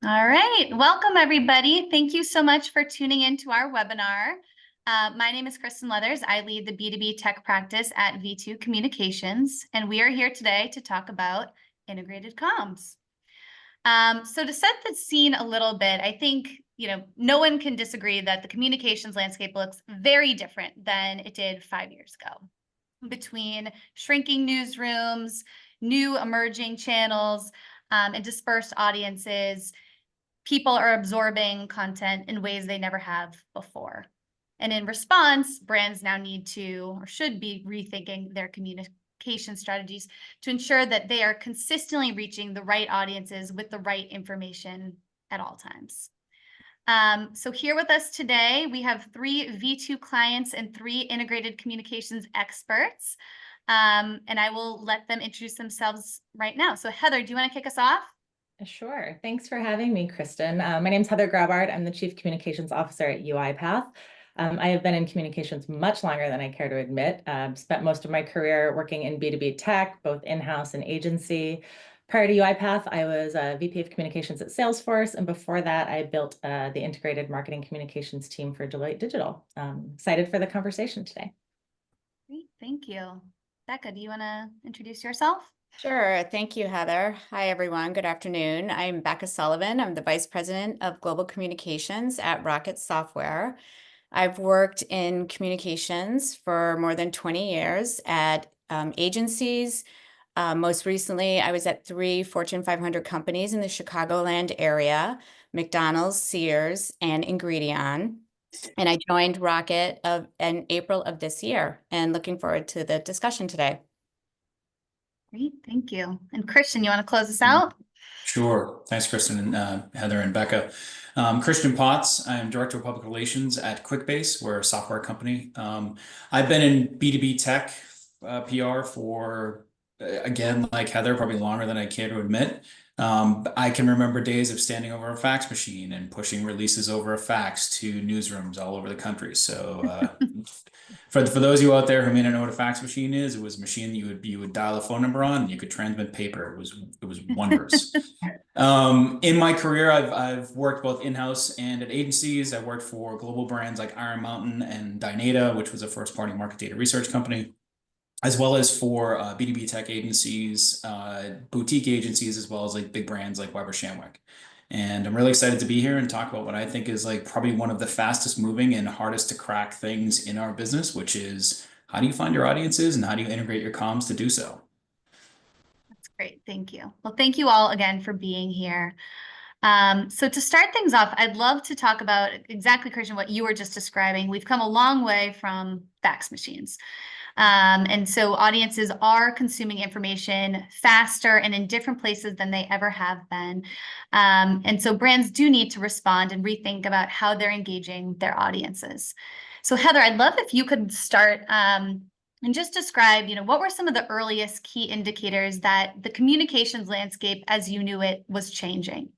All right, welcome everybody. Thank you so much for tuning in to our webinar. My name is Kristen Leathers. I lead the B2B tech practice at V2 Communications, and we are here today to talk about integrated comms. So to set the scene a little bit, I think no one can disagree that the communications landscape looks very different than it did 5 years ago. Between shrinking newsrooms, new emerging channels, and dispersed audiences, people are absorbing content in ways they never have before. And in response, brands now need to or should be rethinking their communication strategies to ensure that they are consistently reaching the right audiences with the right information at all times. So here with us today, we have 3 V2 clients and 3 integrated communications experts. And I will let them introduce themselves right now. So Heather, do you want to kick us off? Sure. Thanks for having me, Kristen. My name is Heather Grabart. I'm the Chief Communications Officer at UiPath. I have been in communications much longer than I care to admit. Spent most of my career working in B2B tech, both in-house and agency. Prior to UiPath, I was a VP of Communications at Salesforce, and before that, I built the integrated marketing communications team for Deloitte Digital. Excited for the conversation today. Great, thank you. Becca, do you want to introduce yourself? Sure. Thank you, Heather. Hi, everyone. Good afternoon. I'm Becca Sullivan. I'm the Vice President of Global Communications at Rocket Software. I've worked in communications for more than 20 years at agencies. Most recently, I was at 3 Fortune 500 companies in the Chicagoland area, McDonald's, Sears, and Ingredion. And I joined Rocket in April of this year, and looking forward to the discussion today. Great, thank you. And Christian, you want to close us out? Sure. Thanks, Kristen and Heather and Becca. Christian Potts. I'm Director of Public Relations at Quickbase. We're a software company. I've been in B2B tech PR for, again, like Heather, probably longer than I care to admit. I can remember days of standing over a fax machine and pushing releases over a fax to newsrooms all over the country. So for those of you out there who may not know what a fax machine is, it was a machine that you would dial a phone number on and you could transmit paper. It was wondrous. In my career, I've worked both in-house and at agencies. I worked for global brands like Iron Mountain and Dynata, which was a first-party market data research company, as well as for B2B tech agencies, boutique agencies, as well as like big brands like Weber Shandwick. And I'm really excited to be here and talk about what I think is like probably one of the fastest moving and hardest to crack things in our business, which is how do you find your audiences and how do you integrate your comms to do so? That's great, thank you. Well, thank you all again for being here. So to start things off, I'd love to talk about exactly, Christian, what you were just describing. We've come a long way from fax machines. And so audiences are consuming information faster and in different places than they ever have been. And so brands do need to respond and rethink about how they're engaging their audiences. So Heather, I'd love if you could start and just describe, what were some of the earliest key indicators that the communications landscape as you knew it was changing?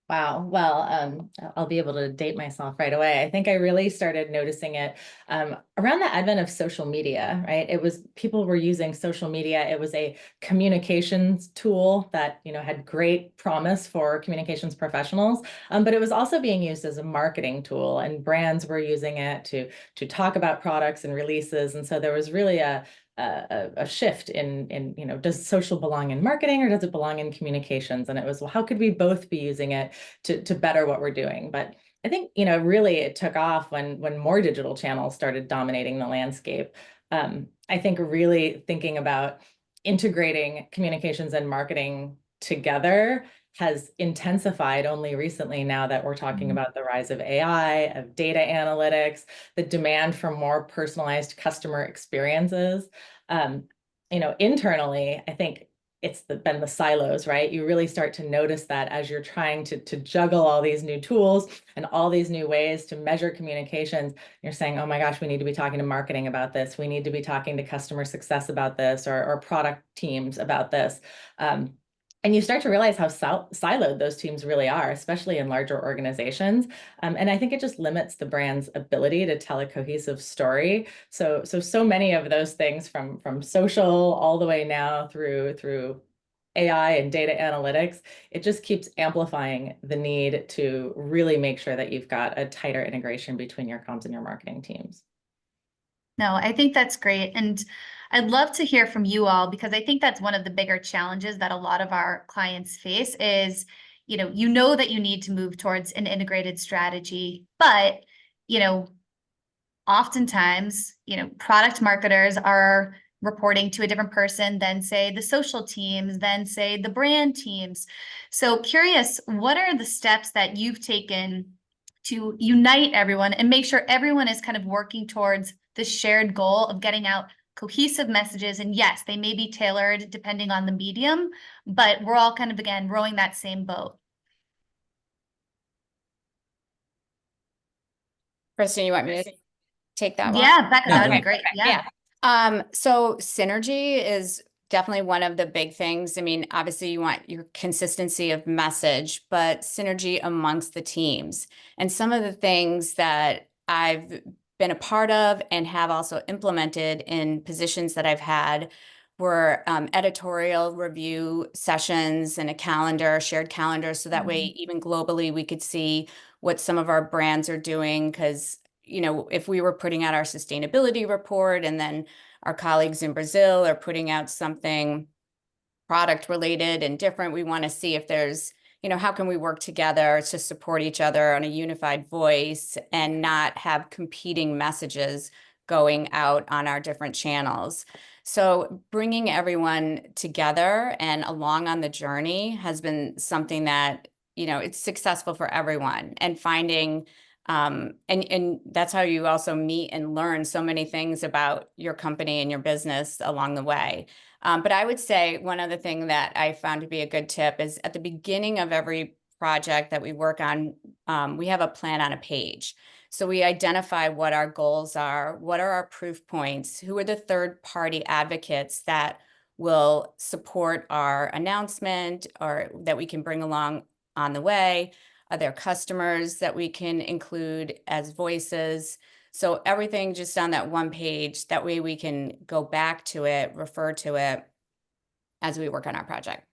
Wow. Well, I'll be able to date myself right away. I think I really started noticing it around the advent of social media, right? People were using social media. It was a communications tool that, had great promise for communications professionals, but it was also being used as a marketing tool, and brands were using it to talk about products and releases. And so there was really a shift in does social belong in marketing or does it belong in communications? And it was, well, how could we both be using it to better what we're doing? But I think, really it took off when more digital channels started dominating the landscape. I think really thinking about integrating communications and marketing together has intensified only recently, now that we're talking about the rise of AI, of data analytics, the demand for more personalized customer experiences. Internally, I think it's been the silos, right? You really start to notice that as you're trying to juggle all these new tools and all these new ways to measure communications, you're saying, oh my gosh, we need to be talking to marketing about this. We need to be talking to customer success about this, or product teams about this. And you start to realize how siloed those teams really are, especially in larger organizations. And I think it just limits the brand's ability to tell a cohesive story. So many of those things from social all the way now through AI and data analytics, it just keeps amplifying the need to really make sure that you've got a tighter integration between your comms and your marketing teams. No, I think that's great. And I'd love to hear from you all, because I think that's one of the bigger challenges that a lot of our clients face is, you know that you need to move towards an integrated strategy, but, oftentimes, product marketers are reporting to a different person than, say, the social teams, than, say, the brand teams. So curious, what are the steps that you've taken to unite everyone and make sure everyone is kind of working towards the shared goal of getting out cohesive messages? And yes, they may be tailored depending on the medium, but we're all kind of, again, rowing that same boat. Kristen, you want me to take that one? Yeah, Becca, Yeah, that would be go great. Yeah. So synergy is definitely one of the big things. I mean, obviously you want your consistency of message, but synergy amongst the teams. And some of the things that I've been a part of and have also implemented in positions that I've had were editorial review sessions and a calendar, shared calendar. So that way, even globally, we could see what some of our brands are doing. Because, if we were putting out our sustainability report and then our colleagues in Brazil are putting out something product related and different, we want to see if there's, how can we work together to support each other on a unified voice and not have competing messages going out on our different channels. So bringing everyone together and along on the journey has been something that, it's successful for everyone, and finding and that's how you also meet and learn so many things about your company and your business along the way. But I would say one other thing that I found to be a good tip is at the beginning of every project that we work on, we have a plan on a page. So we identify what our goals are, what are our proof points, who are the third-party advocates that will support our announcement or that we can bring along on the way. Are there customers that we can include as voices? So everything just on that one page, that way we can go back to it, refer to it as we work on our project.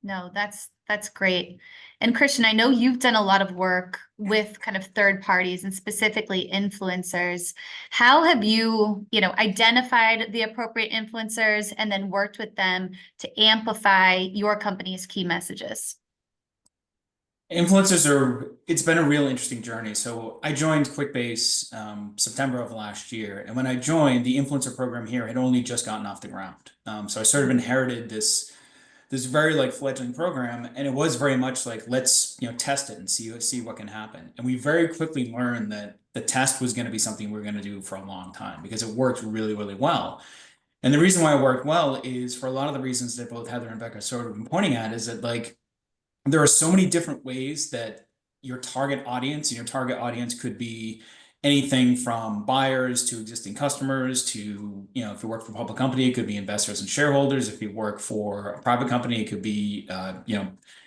No, that's great. And Christian, I know you've done a lot of work with kind of third parties and specifically influencers. How have you, identified the appropriate influencers and then worked with them to amplify your company's key messages? It's been a real interesting journey. So I joined Quickbase September of last year. And when I joined, the influencer program here had only just gotten off the ground. So I sort of inherited this very fledgling program, and it was very much like, let's test it and see what can happen. And we very quickly learned that the test was going to be something we are going to do for a long time because it worked really, really well. And the reason why it worked well is for a lot of the reasons that both Heather and Becca sort of been pointing at, is that there are so many different ways that your target audience could be anything from buyers to existing customers to, if you work for a public company, it could be investors and shareholders. If you work for a private company, it could be,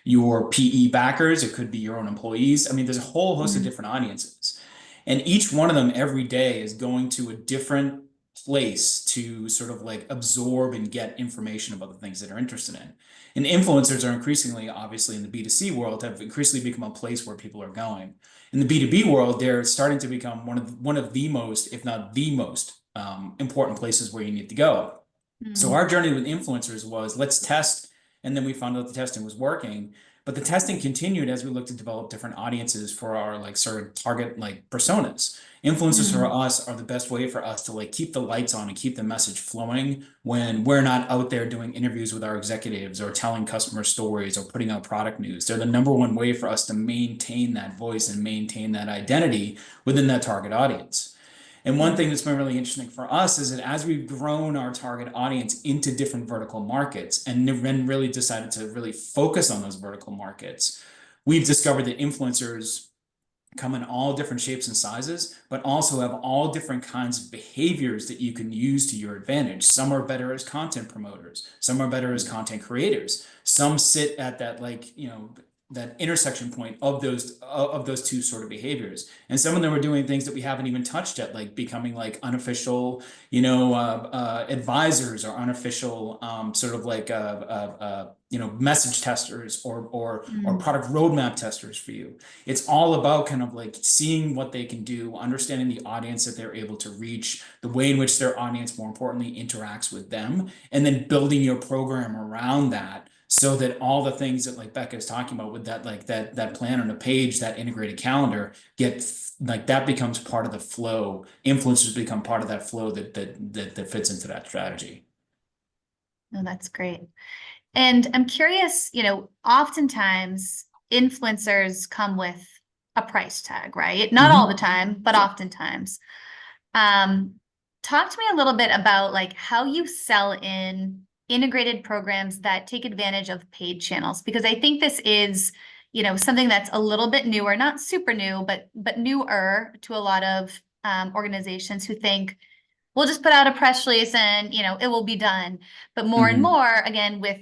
your PE backers. It could be your own employees. I mean, there's a whole host of different audiences, and each one of them every day is going to a different place to sort of absorb and get information about the things that they're interested in. And influencers are increasingly, obviously in the B2C world, have increasingly become a place where people are going. In the B2B world, they're starting to become one of the most, if not the most, important places where you need to go. So our journey with influencers was, let's test, and then we found out the testing was working. But the testing continued as we looked to develop different audiences for our sort of target personas. Influencers for us are the best way for us to keep the lights on and keep the message flowing when we're not out there doing interviews with our executives or telling customer stories or putting out product news. They're the number one way for us to maintain that voice and maintain that identity within that target audience. And one thing that's been really interesting for us is that as we've grown our target audience into different vertical markets and then really decided to really focus on those vertical markets, we've discovered that influencers come in all different shapes and sizes, but also have all different kinds of behaviors that you can use to your advantage. Some are better as content promoters. Some are better as content creators. Some sit at that intersection point of those two sort of behaviors. And some of them are doing things that we haven't even touched yet, like becoming like unofficial, advisors, or unofficial sort of like message testers, or product roadmap testers for you. It's all about kind of like seeing what they can do, understanding the audience that they're able to reach, the way in which their audience, more importantly, interacts with them, and then building your program around that, so that all the things that like Becca is talking about with that, like that plan on a page, that integrated calendar, that becomes part of the flow. Influencers become part of that flow that fits into that strategy. No, that's great. And I'm curious, oftentimes influencers come with a price tag, right? Not all the time, but oftentimes. Talk to me a little bit about like how you sell in integrated programs that take advantage of paid channels, because I think this is, something that's a little bit newer, not super new, but newer to a lot of organizations who think we'll just put out a press release and it will be done. But more and more, again, with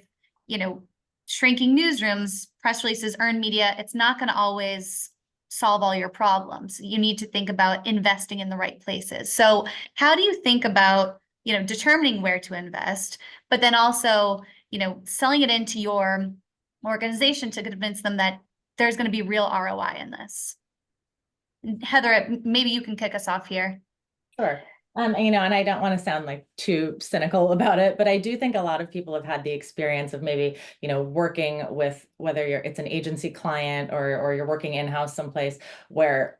shrinking newsrooms, press releases, earned media, it's not going to always solve all your problems. You need to think about investing in the right places. So how do you think about determining where to invest, but then also selling it into your organization to convince them that there's going to be real ROI in this? Heather, maybe you can kick us off here. Sure. And I don't want to sound like too cynical about it, but I do think a lot of people have had the experience of maybe, working with, whether it's an agency client or you're working in-house someplace, where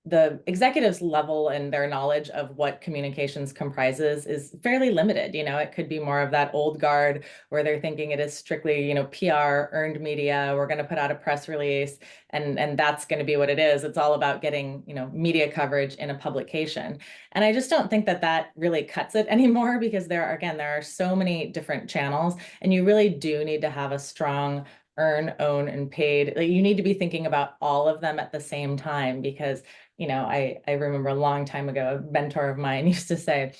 the executives' level and their knowledge of what communications comprises is fairly limited. It could be more of that old guard where they're thinking it is strictly, PR, earned media. We're going to put out a press release, and that's going to be what it is. It's all about getting, media coverage in a publication. And I just don't think that really cuts it anymore, because there are so many different channels, and you really do need to have a strong earn, own, and paid. Like, you need to be thinking about all of them at the same time, because I remember a long time ago, a mentor of mine used to say,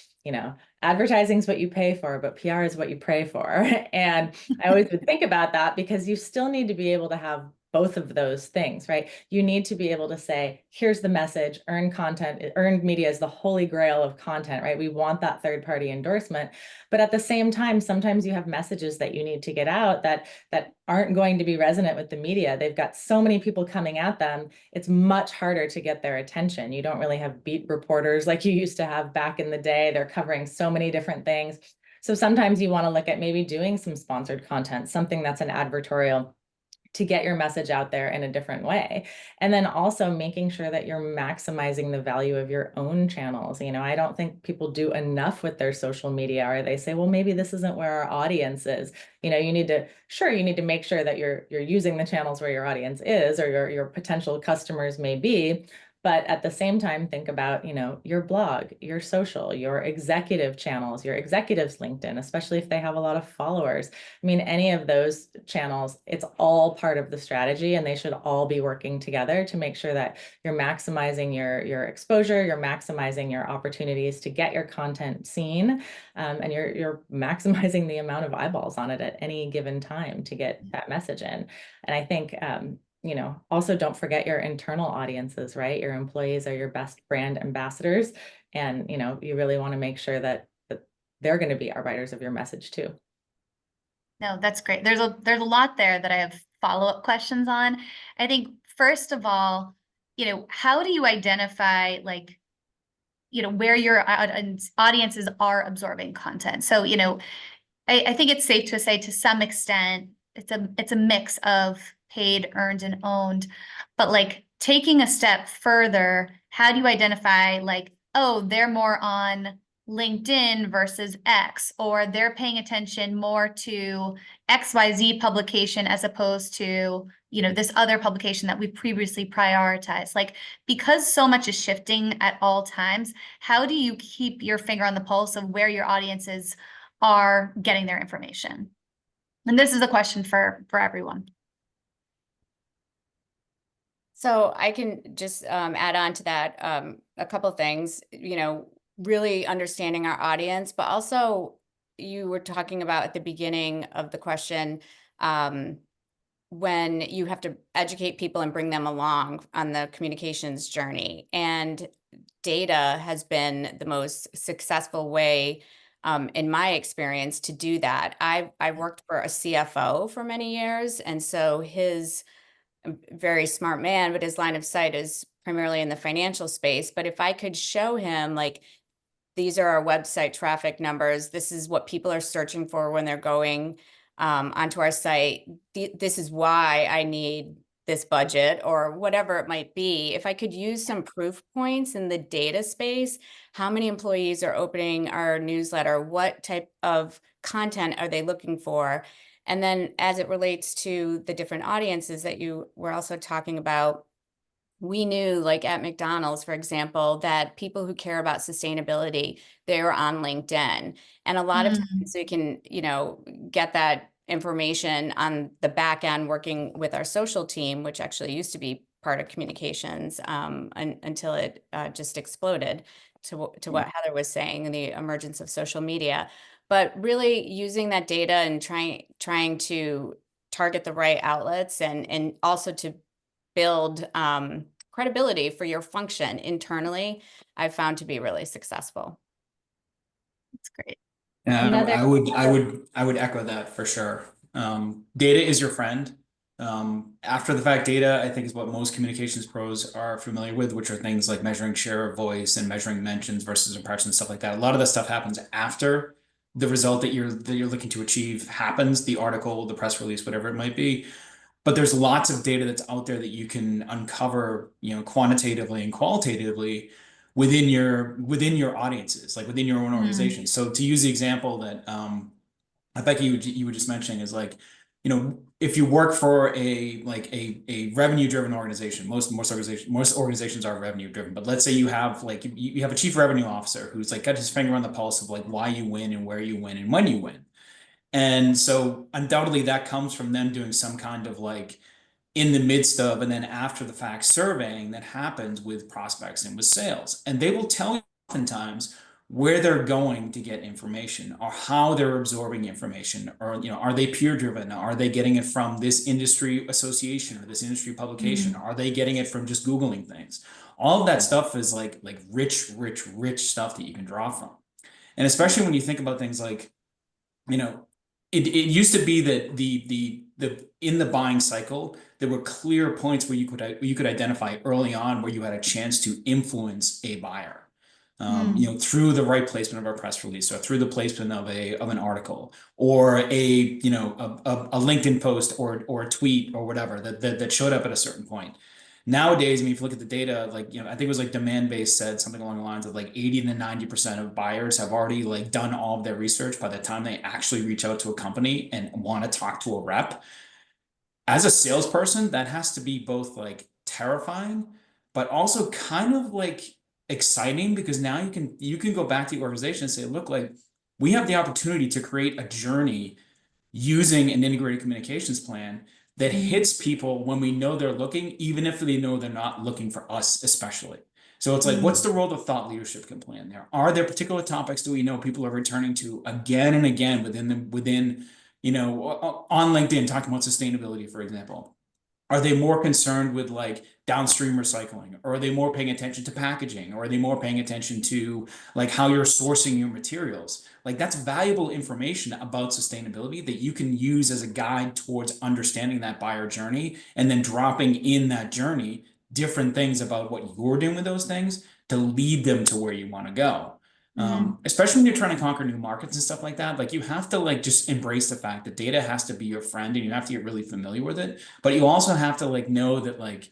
advertising is what you pay for, but PR is what you pray for. And I always would think about that, because you still need to be able to have both of those things, right? You need to be able to say, here's the message, earned content, earned media is the holy grail of content, right? We want that third-party endorsement. But at the same time, sometimes you have messages that you need to get out that aren't going to be resonant with the media. They've got so many people coming at them. It's much harder to get their attention. You don't really have beat reporters like you used to have back in the day. They're covering so many different things. So sometimes you want to look at maybe doing some sponsored content, something that's an advertorial, to get your message out there in a different way. And then also making sure that you're maximizing the value of your own channels. I don't think people do enough with their social media, or they say, well, maybe this isn't where our audience is. You need to make sure that you're using the channels where your audience is, or your potential customers may be. But at the same time, think about, your blog, your social, your executive channels, your executives' LinkedIn, especially if they have a lot of followers. I mean, any of those channels, it's all part of the strategy, and they should all be working together to make sure that you're maximizing your exposure, you're maximizing your opportunities to get your content seen, and you're maximizing the amount of eyeballs on it at any given time to get that message in. And I think, also don't forget your internal audiences, right? Your employees are your best brand ambassadors. And, you really want to make sure that they're going to be arbiters of your message too. No, that's great. There's a lot there that I have follow-up questions on. I think, first of all, how do you identify where your audiences are absorbing content? So, I think it's safe to say, to some extent, it's a mix of paid, earned, and owned. But taking a step further, how do you identify oh, they're more on LinkedIn versus X, or they're paying attention more to XYZ publication as opposed to this other publication that we previously prioritized? Because so much is shifting at all times, how do you keep your finger on the pulse of where your audiences are getting their information? And this is a question for everyone. So I can just add on to that a couple of things, really understanding our audience, but also you were talking about at the beginning of the question, when you have to educate people and bring them along on the communications journey. And data has been the most successful way, in my experience, to do that. I worked for a CFO for many years, and so his very smart man, but his line of sight is primarily in the financial space. But if I could show him, like, these are our website traffic numbers, this is what people are searching for when they're going onto our site, this is why I need this budget, or whatever it might be. If I could use some proof points in the data space, how many employees are opening our newsletter, what type of content are they looking for? And then as it relates to the different audiences that you were also talking about, we knew, like at McDonald's, for example, that people who care about sustainability, they're on LinkedIn. And a lot of times we can, get that information on the back end working with our social team, which actually used to be part of communications until it just exploded to what Heather was saying, the emergence of social media. But really using that data and trying to target the right outlets, and also to build credibility for your function internally, I've found to be really successful. That's great. Yeah, I would echo that for sure. Data is your friend. After the fact data, I think, is what most communications pros are familiar with, which are things like measuring share of voice and measuring mentions versus impressions, stuff like that. A lot of that stuff happens after the result that you're looking to achieve happens, the article, the press release, whatever it might be. But there's lots of data that's out there that you can uncover, quantitatively and qualitatively within your audiences, like within your own organization. So to use the example that I bet you were just mentioning is like, if you work for a revenue driven organization, most organizations are revenue driven, but let's say you have you have a chief revenue officer who's like got his finger on the pulse of like why you win and where you win and when you win. And so undoubtedly that comes from them doing some kind of like in the midst of and then after the fact surveying that happens with prospects and with sales. And they will tell you oftentimes where they're going to get information or how they're absorbing information, or are they peer driven? Are they getting it from this industry association or this industry publication? Are they getting it from just Googling things? All of that stuff is like rich stuff that you can draw from. And especially when you think about things like, it used to be that the in the buying cycle, there were clear points where you could identify early on where you had a chance to influence a buyer, through the right placement of a press release or through the placement of an article or a LinkedIn post or a tweet or whatever that showed up at a certain point. Nowadays, I mean, if you look at the data, I think it was like Demandbase said something along the lines of like 80 to 90% of buyers have already done all of their research by the time they actually reach out to a company and want to talk to a rep. As a salesperson, that has to be both terrifying, but also kind of exciting, because now you can go back to the organization and say, look, we have the opportunity to create a journey using an integrated communications plan that hits people when we know they're looking, even if they know they're not looking for us, especially. So it's what's the role that thought leadership can play in there? Are there particular topics that we know people are returning to again and again within on LinkedIn, talking about sustainability, for example? Are they more concerned with downstream recycling, or are they more paying attention to packaging, or are they more paying attention to how you're sourcing your materials? That's valuable information about sustainability that you can use as a guide towards understanding that buyer journey, and then dropping in that journey different things about what you're doing with those things to lead them to where you want to go. Especially when you're trying to conquer new markets and stuff like that, you have to just embrace the fact that data has to be your friend, and you have to get really familiar with it. But you also have to know that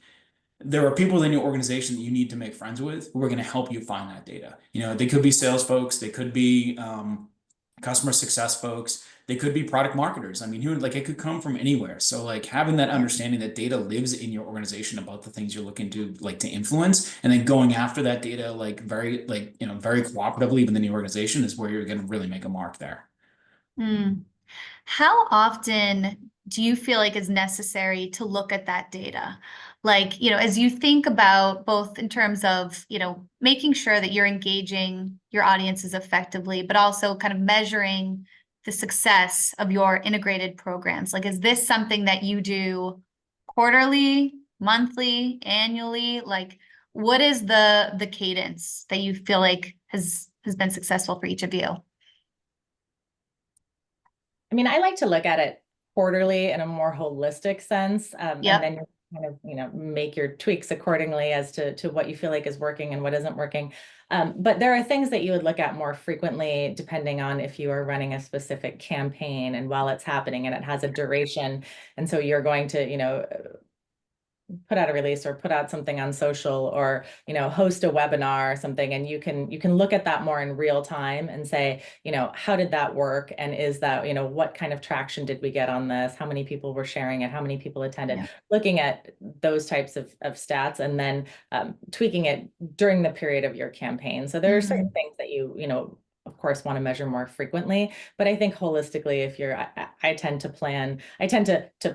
there are people in your organization that you need to make friends with who are going to help you find that data. They could be sales folks, they could be customer success folks, they could be product marketers. I mean, it could come from anywhere. So having that understanding that data lives in your organization about the things you're looking to to influence, and then going after that data very cooperatively within the organization is where you're going to really make a mark there. How often do you feel is necessary to look at that data? As you think about both in terms of, making sure that you're engaging your audiences effectively, but also kind of measuring the success of your integrated programs? Like, is this something that you do quarterly, monthly, annually? Like, what is the cadence that you feel like has been successful for each of you? I mean, I like to look at it quarterly in a more holistic sense, Yep. and then you kind of, make your tweaks accordingly as to what you feel like is working and what isn't working. But there are things that you would look at more frequently, depending on if you are running a specific campaign and while it's happening and it has a duration. And so you're going to, put out a release or put out something on social or host a webinar or something, and you can look at that more in real time and say, how did that work, and is that, what kind of traction did we get on this, how many people were sharing it, how many people attended. Yeah. Looking at those types of stats, and then tweaking it during the period of your campaign. So there are certain things that you of course want to measure more frequently, but I think holistically, if I tend to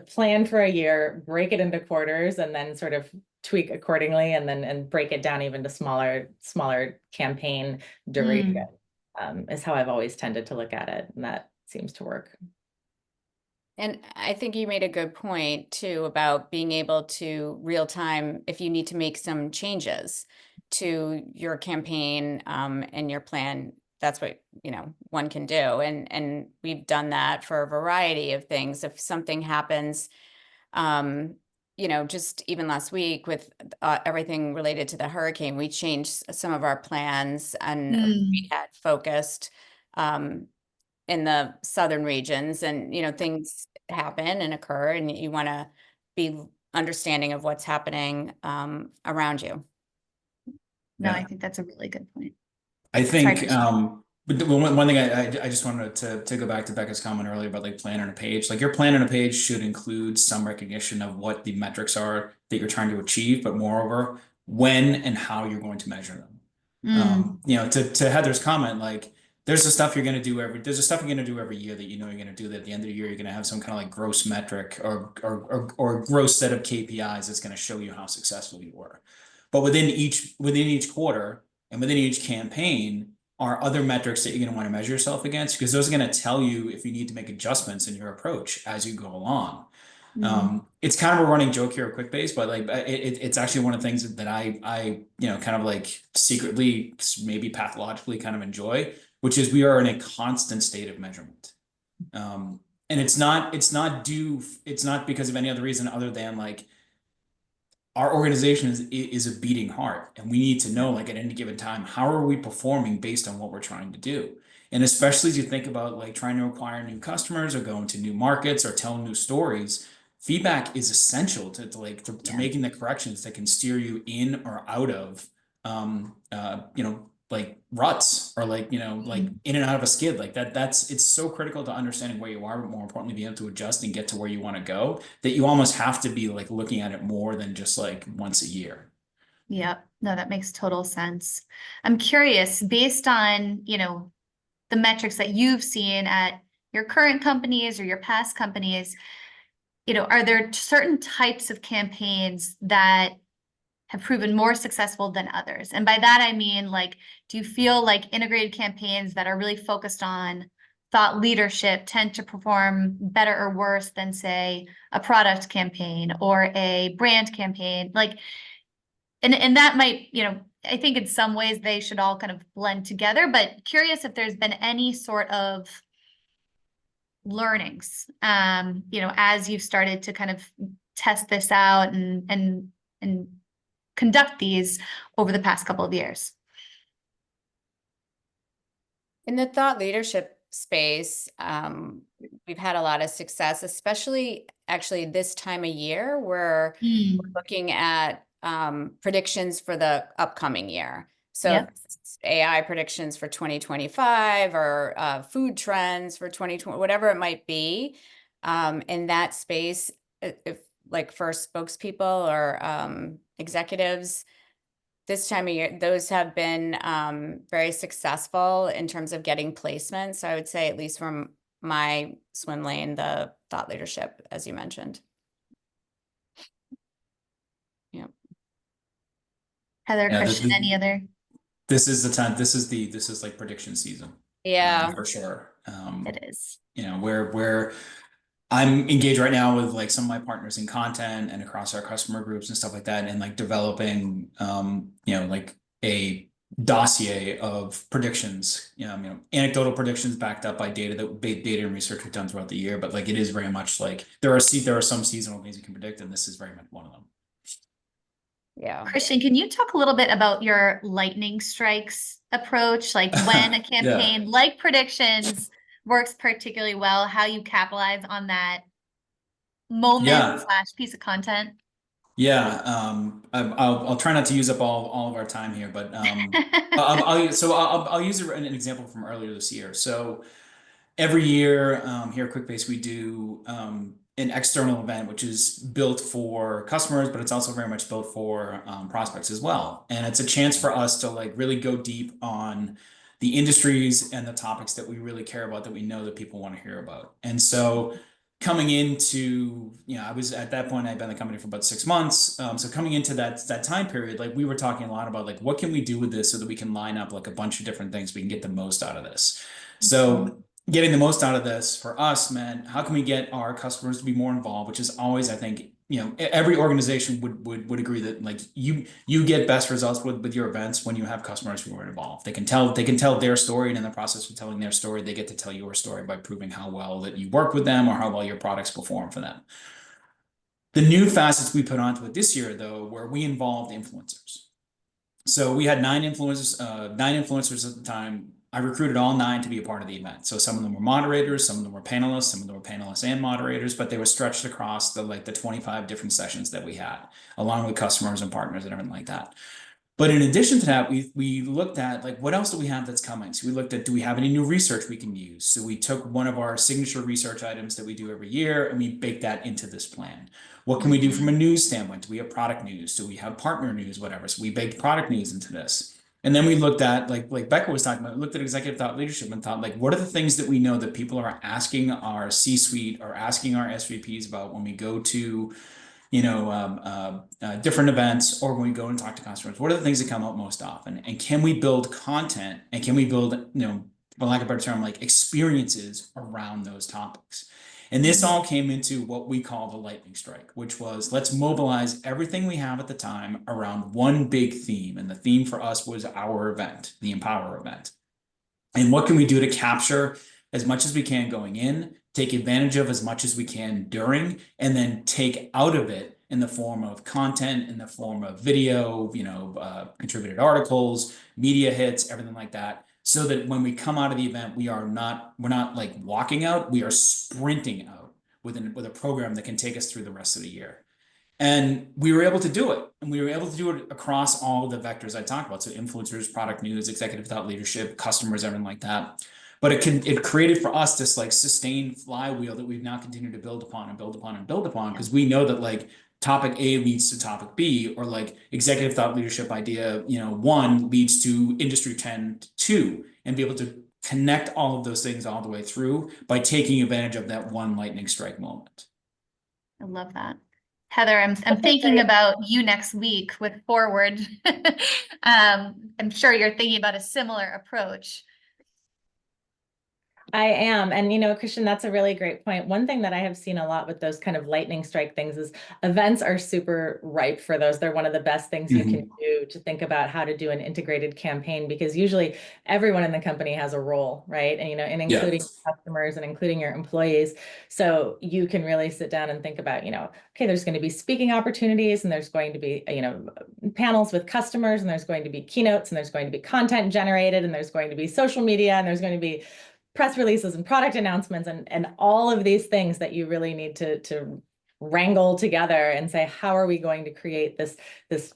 plan for a year, break it into quarters, and then sort of tweak accordingly, and break it down even to smaller campaign duration, is how I've always tended to look at it, and that seems to work. And I think you made a good point too about being able to real time, if you need to make some changes to your campaign and your plan, that's what one can do. And we've done that for a variety of things. If something happens, just even last week with everything related to the hurricane, we changed some of our plans, and we had focused in the southern regions, and things happen and occur, and you want to be understanding of what's happening around you. No, Yeah. I think that's a really good point. I think, but one thing I just wanted to go back to Becca's comment earlier about like plan on a page. Like your plan on a page should include some recognition of what the metrics are that you're trying to achieve, but moreover, when and how you're going to measure them. To Heather's comment, like there's the stuff you're going to do every year that you're going to do that at the end of the year, you're going to have some kind of like gross metric or gross set of KPIs that's going to show you how successful you were. But within each quarter and within each campaign are other metrics that you're going to want to measure yourself against, because those are going to tell you if you need to make adjustments in your approach as you go along. It's kind of a running joke here at Quickbase, but like it's actually one of the things that I kind of like secretly, maybe pathologically kind of enjoy, which is we are in a constant state of measurement. And it's not because of any other reason other than like our organization is a beating heart, and we need to know, like at any given time, how are we performing based on what we're trying to do. And especially as you think about like trying to acquire new customers or go into new markets or tell new stories, feedback is essential to making the corrections that can steer you in or out of like ruts, or like like in and out of a skid. Like it's so critical to understanding where you are, but more importantly being able to adjust and get to where you want to go, that you almost have to be like looking at it more than just like once a year. Yep. No, that makes total sense. I'm curious, based on, the metrics that you've seen at your current companies or your past companies, are there certain types of campaigns that have proven more successful than others? And by that, I mean, like, do you feel like integrated campaigns that are really focused on thought leadership tend to perform better or worse than, say, a product campaign or a brand campaign? Like, and that might, I think in some ways they should all kind of blend together, but curious if there's been any sort of learnings, as you've started to kind of test this out and conduct these over the past couple of years. In the thought leadership space, we've had a lot of success, especially actually this time of year where we're looking at predictions for the upcoming year. So AI predictions for 2025 or food trends for 2020, whatever it might be. In that space, if like for spokespeople or executives, this time of year, those have been very successful in terms of getting placement. So I would say, at least from my swim lane, the thought leadership, as you mentioned. Yeah. Heather, Christian, any other? This is the time. This is like prediction season. Yeah, for sure. It is. Where I'm engaged right now with like some of my partners in content and across our customer groups and stuff like that, and like developing, like a dossier of predictions, anecdotal predictions backed up by data and research we've done throughout the year. But like, it is very much like there are some seasonal things you can predict, and this is very much one of them. Yeah. Christian, can you talk a little bit about your lightning strikes approach? Like when a campaign like predictions works particularly well, how you capitalize on that moment slash piece of content? Yeah, I'll try not to use up all of our time here, but I'll use an example from earlier this year. So every year here at Quickbase, we do an external event, which is built for customers, but it's also very much built for prospects as well. And it's a chance for us to like really go deep on the industries and the topics that we really care about, that we know that people want to hear about. And so coming into, I was at that point, I'd been in the company for about 6 months. So coming into that time period, like we were talking a lot about like, what can we do with this so that we can line up like a bunch of different things we can get the most out of this. So getting the most out of this for us meant, how can we get our customers to be more involved, which is always, I think, every organization would agree that like you get best results with your events when you have customers who are involved. They can tell their story, and in the process of telling their story, they get to tell your story by proving how well that you work with them or how well your products perform for them. The new facets we put onto it this year, though, were we involved influencers. So we had 9 influencers at the time. I recruited all 9 to be a part of the event. So some of them were moderators, some of them were panelists, some of them were panelists and moderators, but they were stretched across the 25 different sessions that we had, along with customers and partners and everything like that. But in addition to that, we looked at like, what else do we have that's coming? So we looked at, do we have any new research we can use? So we took one of our signature research items that we do every year, and we baked that into this plan. What can we do from a news standpoint? Do we have product news? Do we have partner news? Whatever. So we baked product news into this. And then we looked at, like Becca was talking about, we looked at executive thought leadership and thought, like, what are the things that we know that people are asking our C-suite or asking our SVPs about when we go to, different events, or when we go and talk to customers? What are the things that come up most often? And can we build content, and can we build, for lack of a better term, like experiences around those topics? And this all came into what we call the lightning strike, which was, let's mobilize everything we have at the time around one big theme. And the theme for us was our event, the Empower event. And what can we do to capture as much as we can going in, take advantage of as much as we can during, and then take out of it in the form of content, in the form of video, contributed articles, media hits, everything like that. So that when we come out of the event, we're not like walking out, we are sprinting out with a program that can take us through the rest of the year. And we were able to do it. And we were able to do it across all of the vectors I talked about. So influencers, product news, executive thought leadership, customers, everything like that. But it created for us this like sustained flywheel that we've now continued to build upon and build upon and build upon, because we know that like topic A leads to topic B, or like executive thought leadership idea, 1 leads to industry trend 2, and be able to connect all of those things all the way through by taking advantage of that one lightning strike moment. I love that. Heather, I'm thinking about you next week with Forward. I'm sure you're thinking about a similar approach. I am. And, Christian, that's a really great point. One thing that I have seen a lot with those kind of lightning strike things is events are super ripe for those. They're one of the best things you can do to think about how to do an integrated campaign, because usually everyone in the company has a role, right? And, including customers and including your employees. So you can really sit down and think about, okay, there's going to be speaking opportunities, and there's going to be, panels with customers, and there's going to be keynotes, and there's going to be content generated, and there's going to be social media, and there's going to be press releases and product announcements, and all of these things that you really need to wrangle together and say, how are we going to create this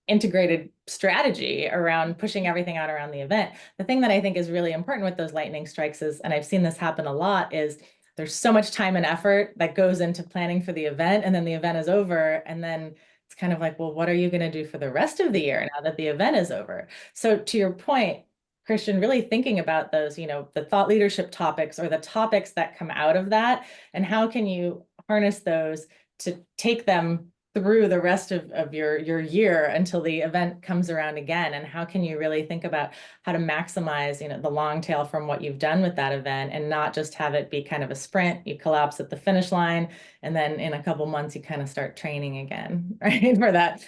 integrated strategy around pushing everything out around the event? The thing that I think is really important with those lightning strikes is, and I've seen this happen a lot, is there's so much time and effort that goes into planning for the event, and then the event is over, and then it's kind of like, well, what are you going to do for the rest of the year now that the event is over? So to your point, Christian, really thinking about those, the thought leadership topics, or the topics that come out of that, and how can you harness those to take them through the rest of your year until the event comes around again? And how can you really think about how to maximize, the long tail from what you've done with that event, and not just have it be kind of a sprint, you collapse at the finish line, and then in a couple months you kind of start training again, right? For that.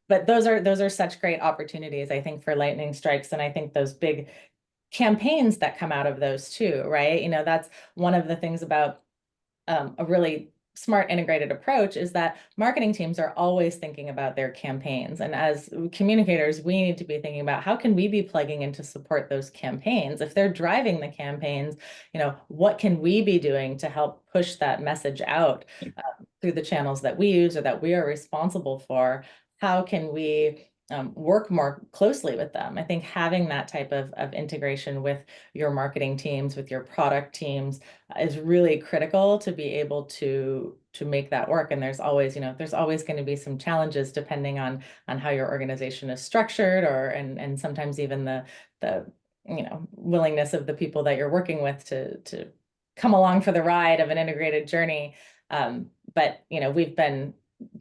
But those are such great opportunities, I think, for lightning strikes. And I think those big campaigns that come out of those too, right? That's one of the things about a really smart integrated approach, is that marketing teams are always thinking about their campaigns. And as communicators, we need to be thinking about how can we be plugging in to support those campaigns? If they're driving the campaigns, what can we be doing to help push that message out through the channels that we use or that we are responsible for? How can we work more closely with them? I think having that type of integration with your marketing teams, with your product teams, is really critical to be able to make that work. And there's always going to be some challenges depending on how your organization is structured, and sometimes even the willingness of the people that you're working with to come along for the ride of an integrated journey. But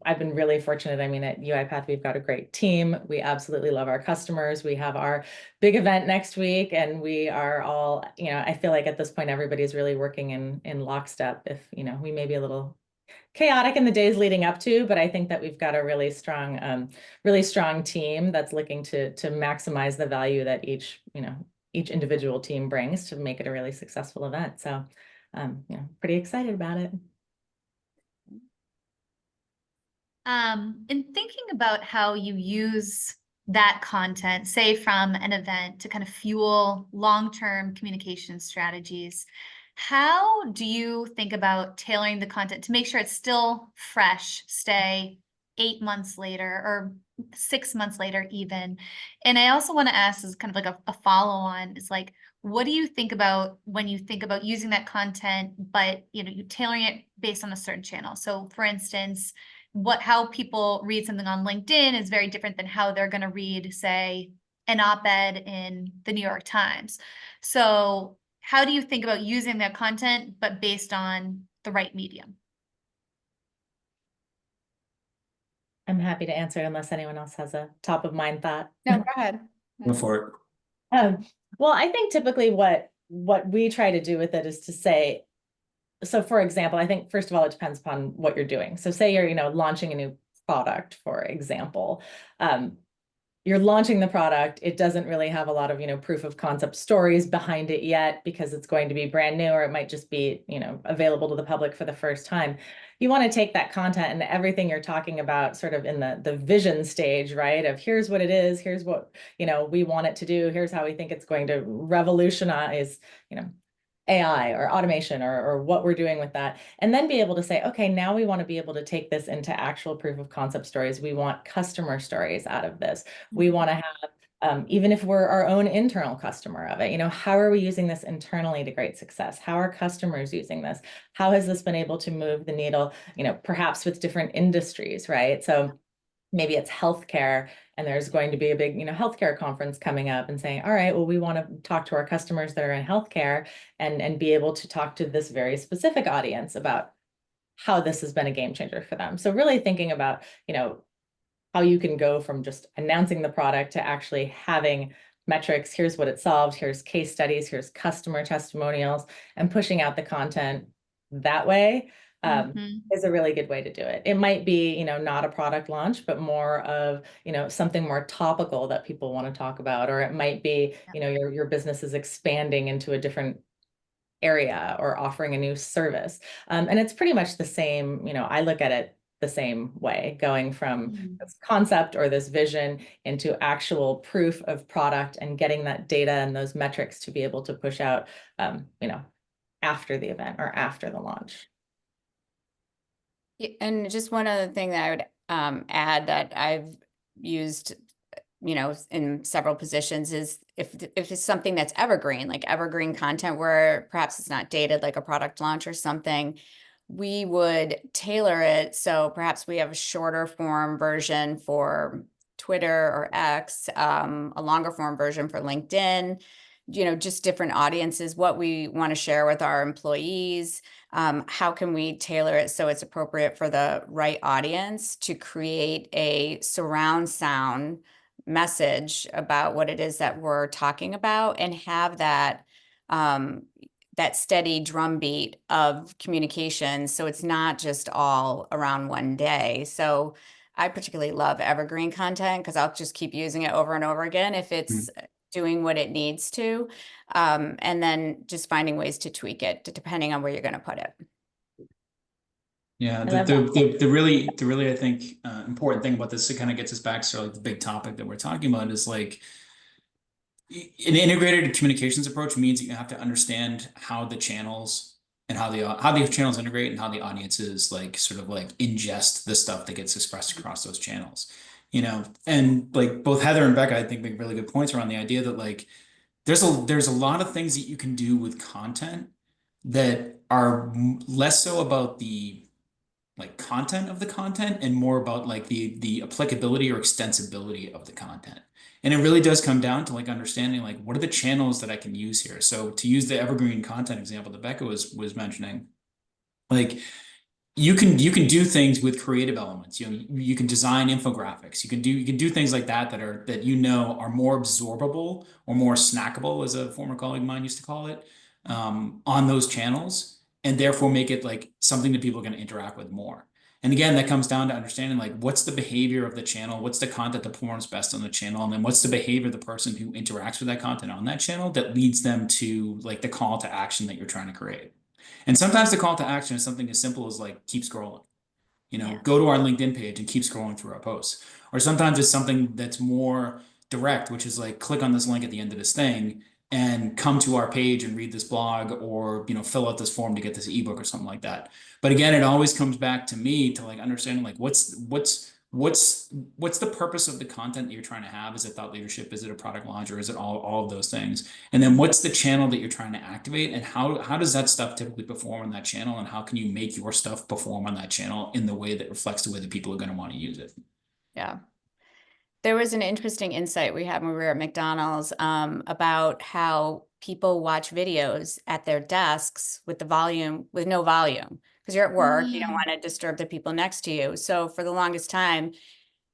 I've been really fortunate. I mean, at UiPath, we've got a great team. We absolutely love our customers. We have our big event next week, and we are all, I feel like at this point, everybody's really working in lockstep. If, we may be a little chaotic in the days leading up to, but I think that we've got a really strong team that's looking to maximize the value that each individual team brings to make it a really successful event. So, pretty excited about it. In thinking about how you use that content, say from an event, to kind of fuel long-term communication strategies, how do you think about tailoring the content to make sure it's still fresh, stay 8 months later or 6 months later even? And I also want to ask, as kind of like a follow-on, is like, what do you think about when you think about using that content, but you tailoring it based on a certain channel? So for instance, how people read something on LinkedIn is very different than how they're going to read, say, an op-ed in the New York Times. So how do you think about using that content, but based on the right medium? I'm happy to answer unless anyone else has a top of mind thought. No, go ahead. Go for it. Well, I think typically what we try to do with it is to say, so for example, I think first of all, it depends upon what you're doing. So say you're, launching a new product, for example. You're launching the product. It doesn't really have a lot of, proof of concept stories behind it yet, because it's going to be brand new, or it might just be, available to the public for the first time. You want to take that content and everything you're talking about sort of in the vision stage, right? Of here's what it is, here's what, we want it to do, here's how we think it's going to revolutionize, AI or automation or what we're doing with that. And then be able to say, okay, now we want to be able to take this into actual proof of concept stories. We want customer stories out of this. We want to have, even if we're our own internal customer of it, how are we using this internally to great success? How are customers using this? How has this been able to move the needle, perhaps with different industries, right? So maybe it's healthcare, and there's going to be a big, healthcare conference coming up, and saying, all right, well, we want to talk to our customers that are in healthcare and be able to talk to this very specific audience about how this has been a game changer for them. So really thinking about, how you can go from just announcing the product to actually having metrics. Here's what it solved. Here's case studies. Here's customer testimonials, and pushing out the content that way. Is a really good way to do it. It might be, not a product launch, but more of, something more topical that people want to talk about, or it might be, your business is expanding into a different area or offering a new service. And it's pretty much the same, I look at it the same way, going from this concept or this vision into actual proof of product, and getting that data and those metrics to be able to push out, after the event or after the launch. And just one other thing that I would add that I've used, in several positions, is if it's something that's evergreen, like evergreen content, where perhaps it's not dated like a product launch or something, we would tailor it. So perhaps we have a shorter form version for Twitter or X, a longer form version for LinkedIn, just different audiences, what we want to share with our employees. How can we tailor it so it's appropriate for the right audience to create a surround sound message about what it is that we're talking about, and have that that steady drumbeat of communication, so it's not just all around one day. So I particularly love evergreen content because I'll just keep using it over and over again if it's doing what it needs to, and then just finding ways to tweak it depending on where you're going to put it. Yeah, I love that. the really I think important thing about this, it kind of gets us back to like the big topic that we're talking about, is like an integrated communications approach means that you have to understand how the channels and how the channels integrate and how the audiences like sort of like ingest the stuff that gets expressed across those channels. You know, and like both Heather and Becca, I think, make really good points around the idea that like there's a lot of things that you can do with content that are less so about the like content of the content and more about like the applicability or extensibility of the content. And it really does come down to like understanding like what are the channels that I can use here. So to use the evergreen content example that Becca was mentioning, like you can do things with creative elements. You know, you can design infographics. You can do things like that that you know are more absorbable or more snackable, as a former colleague of mine used to call it, on those channels, and therefore make it like something that people are going to interact with more. And again, that comes down to understanding like what's the behavior of the channel, what's the content that performs best on the channel, and then what's the behavior of the person who interacts with that content on that channel that leads them to like the call to action that you're trying to create. And sometimes the call to action is something as simple as like keep scrolling, you know, Yeah. go to our LinkedIn page and keep scrolling through our posts. Or sometimes it's something that's more direct, which is like click on this link at the end of this thing and come to our page and read this blog, or, you know, fill out this form to get this ebook or something like that. But again, it always comes back to me to like understanding like what's the purpose of the content that you're trying to have? Is it thought leadership? Is it a product launch? Or is it all of those things? And then what's the channel that you're trying to activate, and how does that stuff typically perform on that channel, and how can you make your stuff perform on that channel in the way that reflects the way that people are going to want to use it? Yeah. There was an interesting insight we had when we were at McDonald's about how people watch videos at their desks with no volume, because you're at work, you don't want to disturb the people next to you. So for the longest time,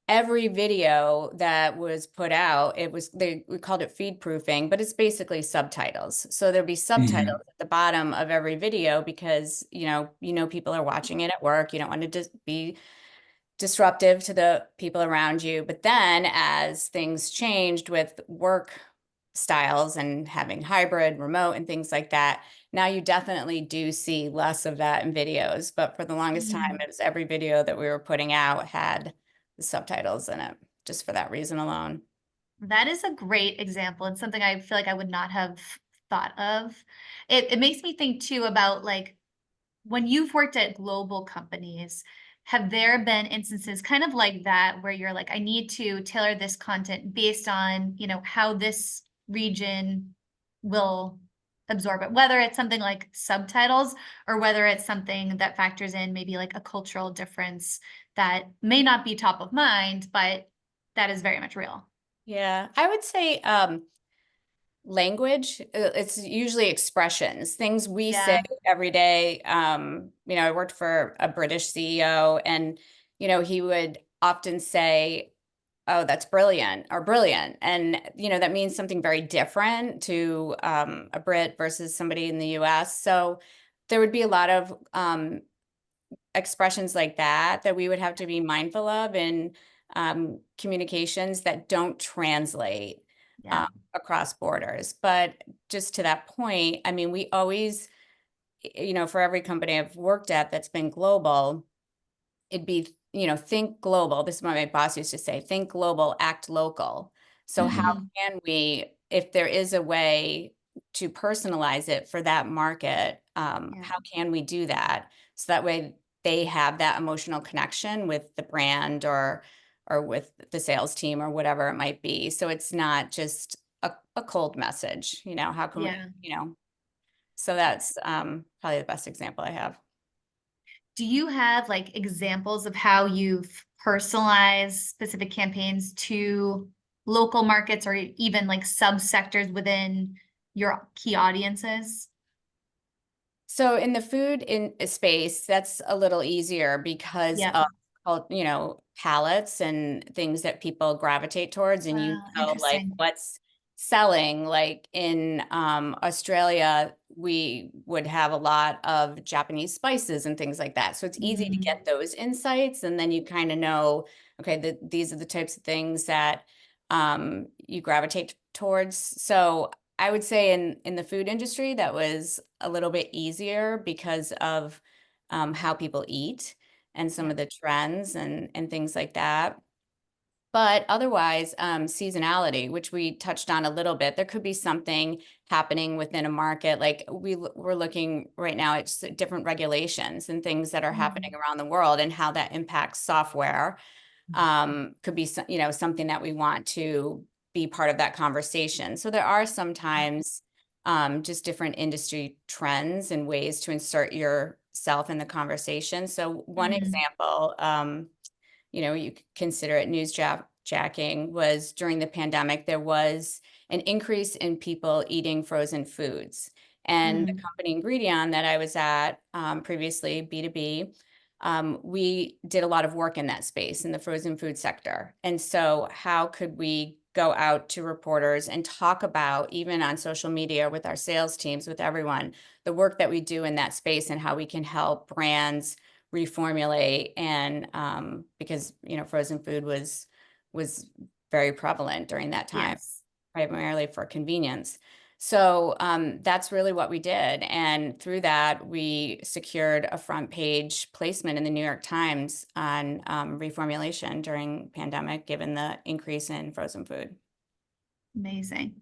every video that was put out, we called it feed proofing, but it's basically subtitles. So there'd be subtitles at the bottom of every video because, you know, people are watching it at work. You don't want to just be disruptive to the people around you. But then as things changed with work styles and having hybrid, remote, and things like that, now you definitely do see less of that in videos. But for the longest time, it was every video that we were putting out had the subtitles in it, just for that reason alone. That is a great example, and something I feel like I would not have thought of. It makes me think too about like when you've worked at global companies, have there been instances kind of like that where you're like, I need to tailor this content based on, you know, how this region will absorb it, whether it's something like subtitles or whether it's something that factors in maybe like a cultural difference that may not be top of mind, but that is very much real. Yeah, I would say language, it's usually expressions, things we say every day. You know, I worked for a British CEO, and, you know, he would often say, oh, that's brilliant, or brilliant. And, you know, that means something very different to a Brit versus somebody in the US. So there would be a lot of expressions like that we would have to be mindful of in communications that don't translate Yeah. across borders. But just to that point, I mean, we always, you know, for every company I've worked at that's been global, it'd be, you know, think global. This is what my boss used to say, think global, act local. So how can we, if there is a way to personalize it for that market, how can we do that? So that way they have that emotional connection with the brand or with the sales team or whatever it might be. So it's not just a cold message, you know, how can we, you know, so that's probably the best example I have. Do you have like examples of how you've personalized specific campaigns to local markets or even like subsectors within your key audiences? So in the food in space, that's a little easier because Yeah. of, you know, palettes and things that people gravitate towards, and you Wow, know, like interesting. what's selling. Like in Australia, we would have a lot of Japanese spices and things like that. So it's easy to get those insights, and then you kind of know, okay, these are the types of things that you gravitate towards. So I would say in the food industry, that was a little bit easier because of how people eat and some of the trends and things like that. But otherwise, seasonality, which we touched on a little bit, there could be something happening within a market. Like we're looking right now at different regulations and things that are happening around the world and how that impacts software. Could be, you know, something that we want to be part of that conversation. So there are sometimes just different industry trends and ways to insert yourself in the conversation. So one example, you know, you could consider it newsjacking, was during the pandemic, there was an increase in people eating frozen foods. And the company Ingredion that I was at previously, B2B, we did a lot of work in that space in the frozen food sector. And so how could we go out to reporters and talk about, even on social media with our sales teams, with everyone, the work that we do in that space and how we can help brands reformulate, and because, you know, frozen food was very prevalent during that time, Yes. primarily for convenience. So that's really what we did. And through that, we secured a front page placement in the New York Times on reformulation during pandemic, given the increase in frozen food. Amazing.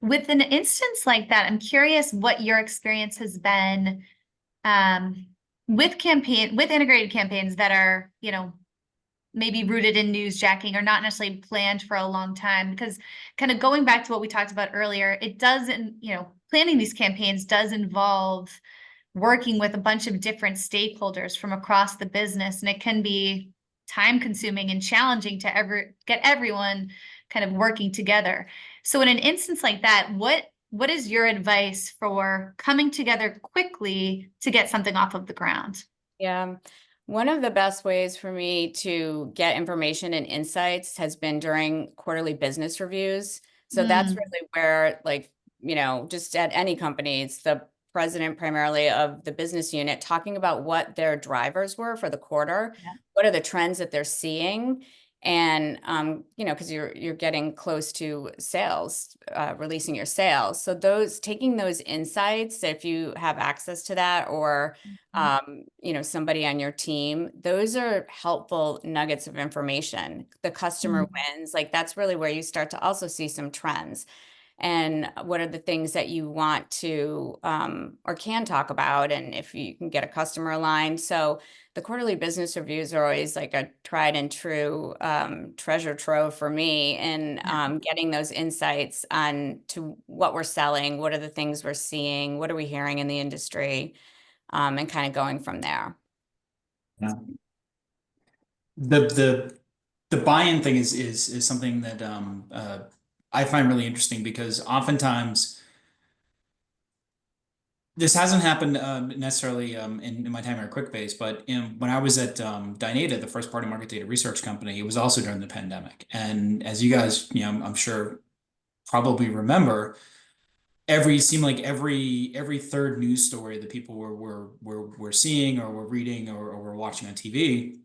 With an instance like that, I'm curious what your experience has been with integrated campaigns that are, you know, maybe rooted in newsjacking or not necessarily planned for a long time, because kind of going back to what we talked about earlier, it doesn't, you know, planning these campaigns does involve working with a bunch of different stakeholders from across the business, and it can be time consuming and challenging to get everyone kind of working together. So in an instance like that, what is your advice for coming together quickly to get something off of the ground? Yeah. One of the best ways for me to get information and insights has been during quarterly business reviews. So that's really where, like, you know, just at any company, it's the president primarily of the business unit talking about what their drivers were for the quarter. Yeah. What are the trends that they're seeing? And you know, because you're getting close to sales, releasing your sales. So taking those insights, if you have access to that, or you know, somebody on your team, those are helpful nuggets of information. The customer wins, like that's really where you start to also see some trends. And what are the things that you want to or can talk about, and if you can get a customer aligned. So the quarterly business reviews are always like a tried and true treasure trove for me, and getting those insights on to what we're selling, what are the things we're seeing, what are we hearing in the industry, and kind of going from there. Yeah. The buy-in thing is something that I find really interesting, because oftentimes this hasn't happened necessarily in my time at Quickbase, but when I was at Dynata, the first party market data research company, it was also during the pandemic. And as you guys, you know, I'm sure probably remember, seemed like every third news story that people were seeing or were reading or were watching on TV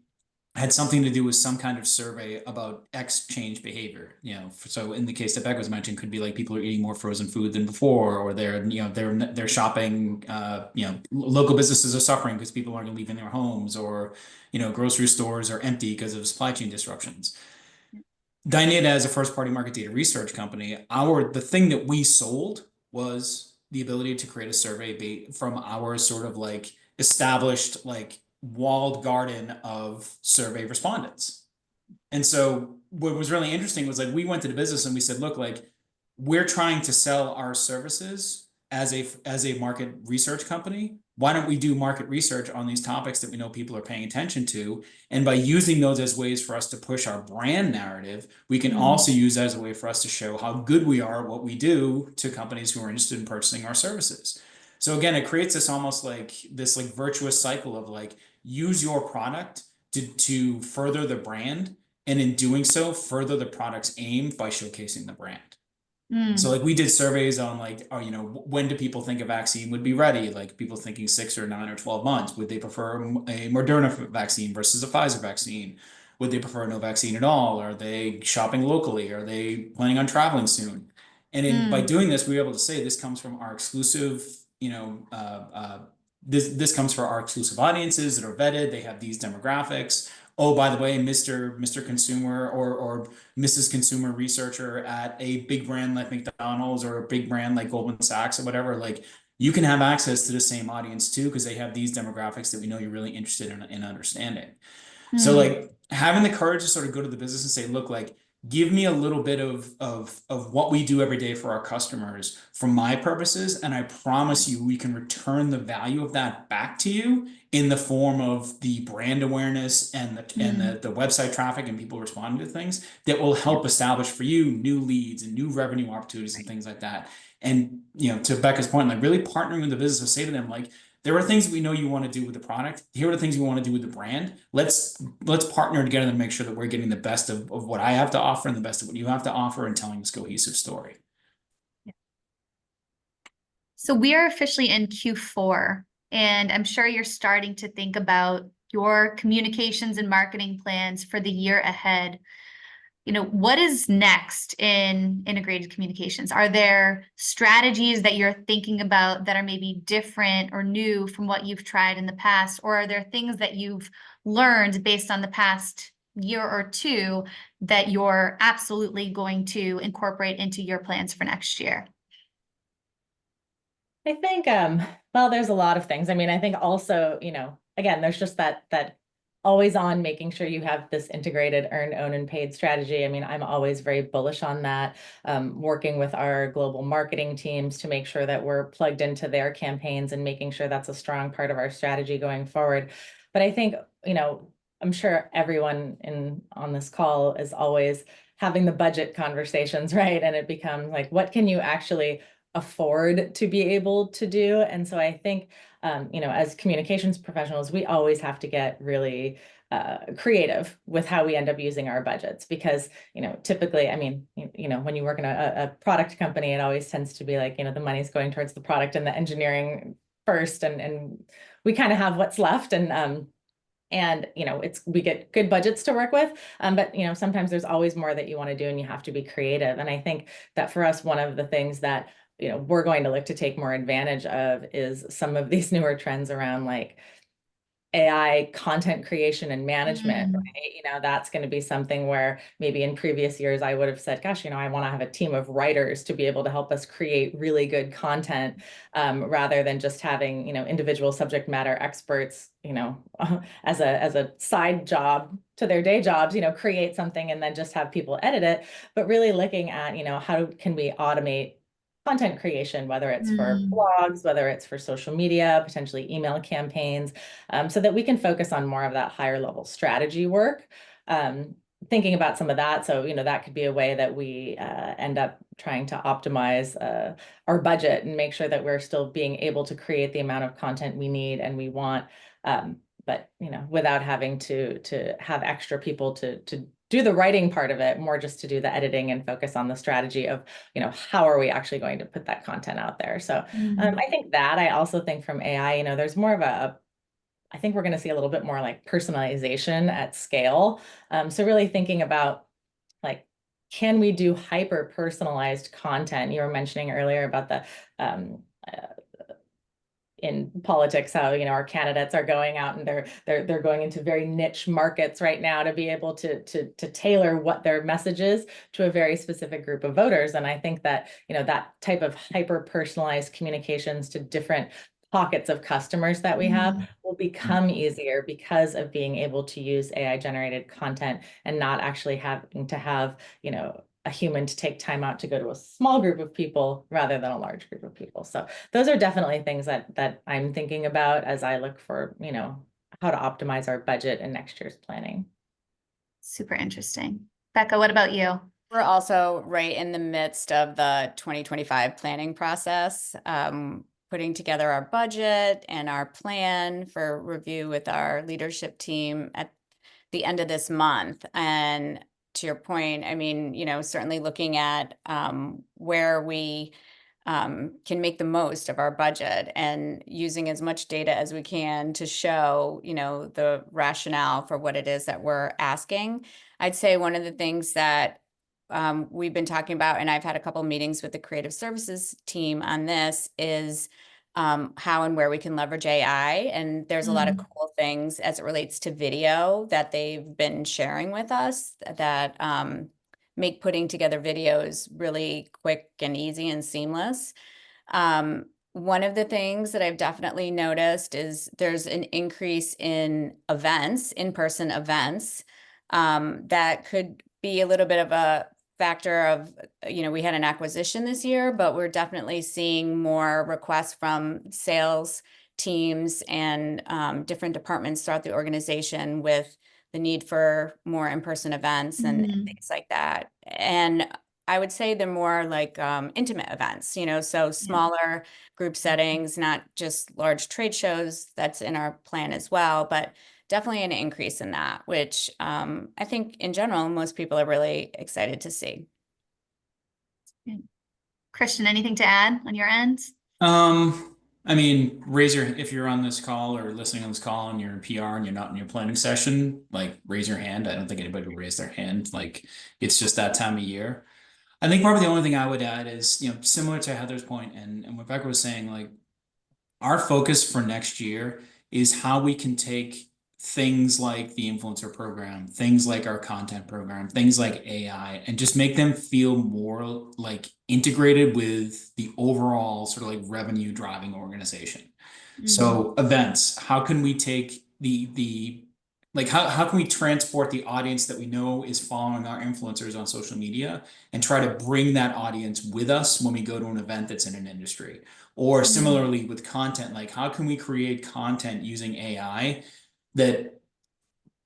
had something to do with some kind of survey about X change behavior. You know, so in the case that Beck was mentioning, could be like people are eating more frozen food than before, or they're shopping. You know, local businesses are suffering because people aren't leaving their homes, or you know, grocery stores are empty because of supply chain disruptions. Dynata, as a first party market data research company, the thing that we sold was the ability to create a survey from our sort of like established like walled garden of survey respondents. And so what was really interesting was like we went to the business and we said, look, like we're trying to sell our services as a market research company, why don't we do market research on these topics that we know people are paying attention to? And by using those as ways for us to push our brand narrative, we can also use that as a way for us to show how good we are at what we do to companies who are interested in purchasing our services. So again, it creates this almost like this like virtuous cycle of like, use your product to further the brand, and in doing so, further the product's aim by showcasing the brand. So like we did surveys on like, you know, when do people think a vaccine would be ready? Like people thinking 6 or 9 or 12 months. Would they prefer a Moderna vaccine versus a Pfizer vaccine? Would they prefer no vaccine at all? Are they shopping locally? Are they planning on traveling soon? And by doing this, we were able to say this comes from our exclusive, you know, this comes for our exclusive audiences that are vetted. They have these demographics. Oh, by the way, Mr. Consumer or Mrs. Consumer Researcher at a big brand like McDonald's or a big brand like Goldman Sachs or whatever, like you can have access to the same audience too, because they have these demographics that we know you're really interested in understanding. So like having the courage to sort of go to the business and say, look, like, give me a little bit of what we do every day for our customers for my purposes. And I promise you, we can return the value of that back to you in the form of the brand awareness and the website traffic and people responding to things that will help establish for you new leads and new revenue opportunities and things like that. And, you know, to Becca's point, like really partnering with the business to say to them, like, there are things we know you want to do with the product. Here are the things we want to do with the brand. Let's partner together and make sure that we're getting the best of what I have to offer and the best of what you have to offer and telling this cohesive story. So we are officially in Q4, and I'm sure you're starting to think about your communications and marketing plans for the year ahead. You know, what is next in integrated communications? Are there strategies that you're thinking about that are maybe different or new from what you've tried in the past? Or are there things that you've learned based on the past year or two that you're absolutely going to incorporate into your plans for next year? I think, well, there's a lot of things. I mean, I think also, you know, again, there's just that always on making sure you have this integrated earn, own, and paid strategy. I mean, I'm always very bullish on that, working with our global marketing teams to make sure that we're plugged into their campaigns and making sure that's a strong part of our strategy going forward. But I think, you know, I'm sure everyone on this call is always having the budget conversations, right? And it becomes like, what can you actually afford to be able to do? And so I think, you know, as communications professionals, we always have to get really creative with how we end up using our budgets, because, you know, typically, I mean, you know, when you work in a product company, it always tends to be like, you know, the money's going towards the product and the engineering first, and we kind of have what's left. And, you know, we get good budgets to work with, but, you know, sometimes there's always more that you want to do and you have to be creative. And I think that for us, one of the things that, you know, we're going to look to take more advantage of is some of these newer trends around like AI content creation and management, right? You know, that's going to be something where maybe in previous years I would have said, gosh, you know, I want to have a team of writers to be able to help us create really good content, rather than just having, you know, individual subject matter experts, you know, as a side job to their day jobs, you know, create something and then just have people edit it. But really looking at, you know, how can we automate content creation, whether it's for blogs, whether it's for social media, potentially email campaigns, so that we can focus on more of that higher level strategy work. Thinking about some of that. So, you know, that could be a way that we end up trying to optimize our budget and make sure that we're still being able to create the amount of content we need and we want, but, you know, without having to have extra people to do the writing part of it, more just to do the editing and focus on the strategy of, you know, how are we actually going to put that content out there? So I think that. I also think from AI, you know, there's more of I think we're going to see a little bit more like personalization at scale. So really thinking about like, can we do hyper personalized content? You were mentioning earlier about the in politics, how, you know, our candidates are going out and they're going into very niche markets right now to be able to tailor what their message is to a very specific group of voters. And I think that, you know, that type of hyper personalized communications to different pockets of customers that we have will become easier because of being able to use AI generated content and not actually having to have, you know, a human to take time out to go to a small group of people rather than a large group of people. So those are definitely things that I'm thinking about as I look for, how to optimize our budget in next year's planning. Super interesting. Becca, what about you? We're also right in the midst of the 2025 planning process, putting together our budget and our plan for review with our leadership team at the end of this month. And to your point, I mean, certainly looking at where we can make the most of our budget and using as much data as we can to show, the rationale for what it is that we're asking. I'd say one of the things that we've been talking about, and I've had a couple meetings with the creative services team on this, is how and where we can leverage AI. And there's a lot of cool things as it relates to video that they've been sharing with us that make putting together videos really quick and easy and seamless. One of the things that I've definitely noticed is there's an increase in events, in-person events, that could be a little bit of a factor of, we had an acquisition this year, but we're definitely seeing more requests from sales teams and different departments throughout the organization with the need for more in-person events and things like that. And I would say they're more like intimate events, so smaller group settings, not just large trade shows. That's in our plan as well, but definitely an increase in that, which I think in general, most people are really excited to see. Christian, anything to add on your end? I mean, if you're on this call or listening on this call and you're in PR and you're not in your planning session, like raise your hand. I don't think anybody will raise their hand. Like it's just that time of year. I think probably the only thing I would add is, similar to Heather's point and what Becca was saying, like our focus for next year is how we can take things like the influencer program, things like our content program, things like AI, and just make them feel more like integrated with the overall sort of like revenue driving organization. So events, how can we take how can we transport the audience that we know is following our influencers on social media and try to bring that audience with us when we go to an event that's in an industry? Or similarly with content, like how can we create content using AI that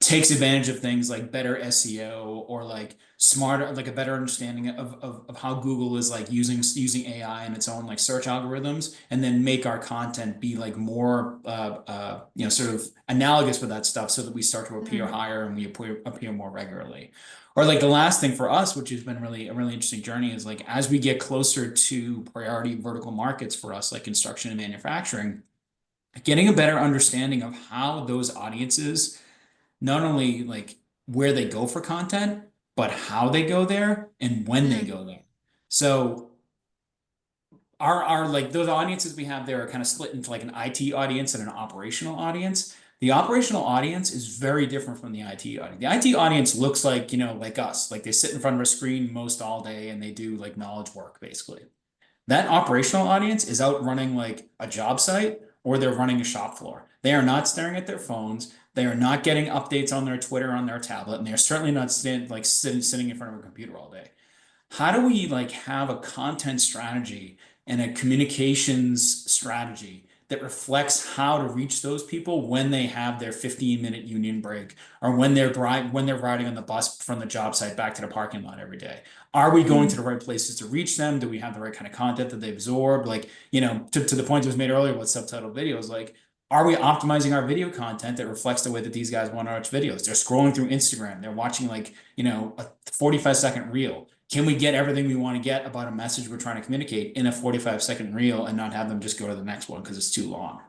takes advantage of things like better SEO or like smarter, like a better understanding of how Google is like using AI and its own like search algorithms, and then make our content be like more sort of analogous with that stuff so that we start to appear higher and we appear more regularly. Or like the last thing for us, which has been a really interesting journey, is like as we get closer to priority vertical markets for us, like construction and manufacturing, getting a better understanding of how those audiences not only like where they go for content, but how they go there and when they go there. So our like those audiences we have there are kind of split into like an IT audience and an operational audience. The operational audience is very different from the IT audience. The IT audience looks like, like us, like they sit in front of a screen most all day and they do like knowledge work basically. That operational audience is out running like a job site or they're running a shop floor. They are not staring at their phones. They are not getting updates on their Twitter, on their tablet, and they're certainly not sitting in front of a computer all day. How do we like have a content strategy and a communications strategy that reflects how to reach those people when they have their 15-minute union break or when they're riding on the bus from the job site back to the parking lot every day? Are we going to the right places to reach them? Do we have the right kind of content that they absorb? Like, to the point that was made earlier with subtitled videos, like, are we optimizing our video content that reflects the way that these guys want to watch videos? They're scrolling through Instagram. They're watching like, a 45-second reel. Can we get everything we want to get about a message we're trying to communicate in a 45-second reel and not have them just go to the next one because it's too long?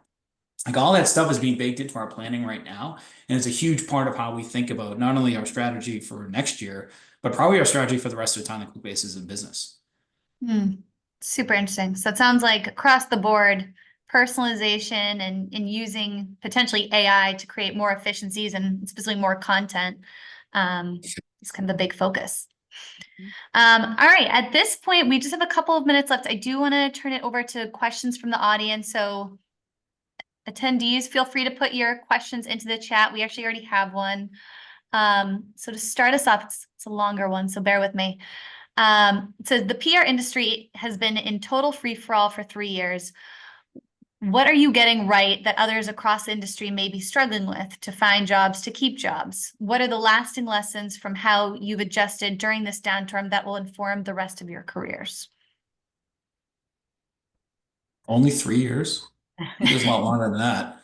Like all that stuff is being baked into our planning right now. And it's a huge part of how we think about not only our strategy for next year, but probably our strategy for the rest of the time that Quickbase is in business. Super interesting. So it sounds like across the board, personalization and using potentially AI to create more efficiencies and specifically more content is kind of the big focus. All right, at this point, we just have a couple of minutes left. I do want to turn it over to questions from the audience. So attendees, feel free to put your questions into the chat. We actually already have one. So to start us off, it's a longer one, so bear with me. So the PR industry has been in total free-for-all for 3 years. What are you getting right that others across the industry may be struggling with to find jobs, to keep jobs? What are the lasting lessons from how you've adjusted during this downturn that will inform the rest of your careers? Only 3 years? It was a lot longer than that.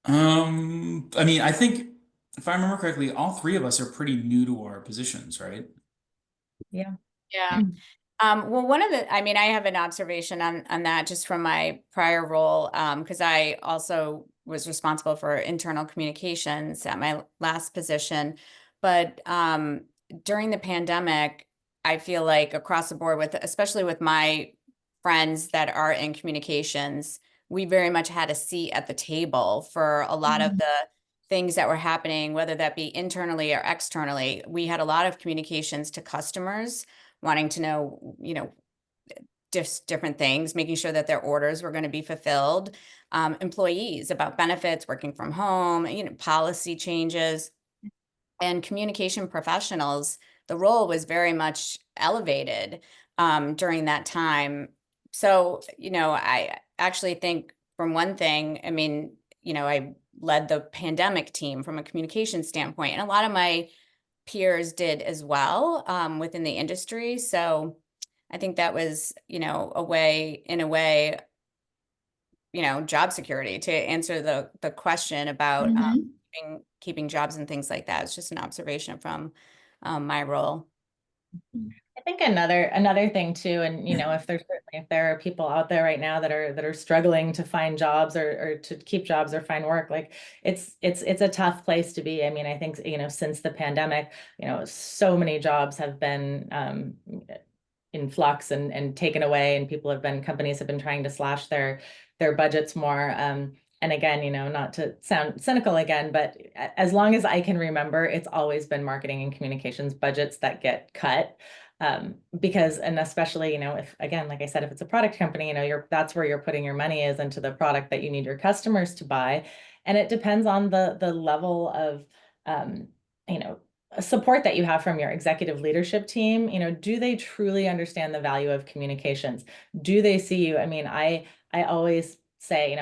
I mean, I think if I remember correctly, all three of us are pretty new to our positions, right? Yeah. Yeah. Well, I mean, I have an observation on that just from my prior role, because I also was responsible for internal communications at my last position. But during the pandemic, I feel like across the board especially with my friends that are in communications, we very much had a seat at the table for a lot of the things that were happening, whether that be internally or externally. We had a lot of communications to customers wanting to know, just different things, making sure that their orders were going to be fulfilled, employees about benefits, working from home, policy changes, and communication professionals. The role was very much elevated during that time. So, I actually think from one thing, I mean, I led the pandemic team from a communication standpoint, and a lot of my peers did as well within the industry. So I think that was, in a way, job security, to answer the question about keeping jobs and things like that. It's just an observation from my role. I think another thing too, and if there are people out there right now that are struggling to find jobs or to keep jobs or find work, like it's a tough place to be. I mean, I think since the pandemic, so many jobs have been in flux and taken away, and companies have been trying to slash their budgets more. And again, not to sound cynical again, but as long as I can remember, it's always been marketing and communications budgets that get cut. Because, and especially, if, again, like I said, if it's a product company, that's where you're putting your money is into the product that you need your customers to buy. And it depends on the level of, support that you have from your executive leadership team. Do they truly understand the value of communications? Do they see you? I mean, I always say,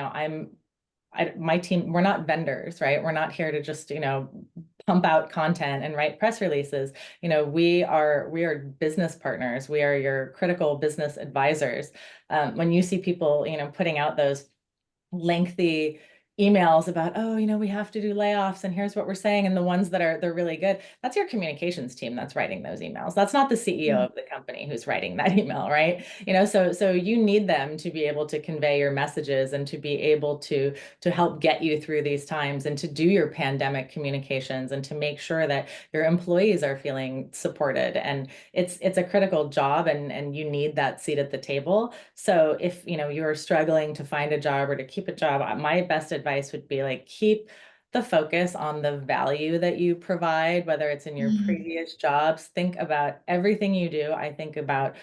my team, we're not vendors, right? We're not here to just, pump out content and write press releases. We are business partners. We are your critical business advisors. When you see people, putting out those lengthy emails about, oh, we have to do layoffs and here's what we're saying, and the ones they're really good, that's your communications team that's writing those emails. That's not the CEO of the company who's writing that email, right? So you need them to be able to convey your messages and to be able to help get you through these times and to do your pandemic communications and to make sure that your employees are feeling supported. And it's a critical job, and you need that seat at the table. So if you're struggling to find a job or to keep a job, my best advice would be like, keep the focus on the value that you provide, whether it's in your previous jobs. Think about everything you do. I think about,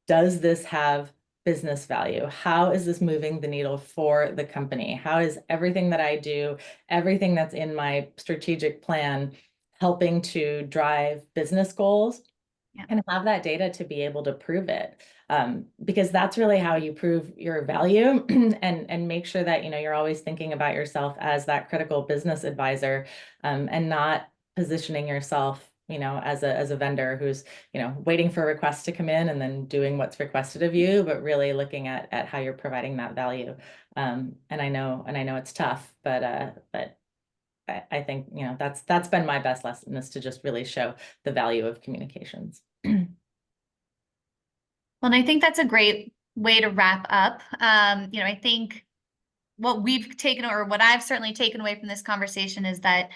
does this have business value? How is this moving the needle for the company? How is everything that I do, everything that's in my strategic plan, helping to drive business goals? And have that data to be able to prove it, because that's really how you prove your value and make sure that you're always thinking about yourself as that critical business advisor, and not positioning yourself as a vendor who's waiting for requests to come in and then doing what's requested of you, but really looking at how you're providing that value. And I know it's tough, but I think that's been my best lesson, is to just really show the value of communications. Well, and I think that's a great way to wrap up. I think what we've taken, or what I've certainly taken away from this conversation, is that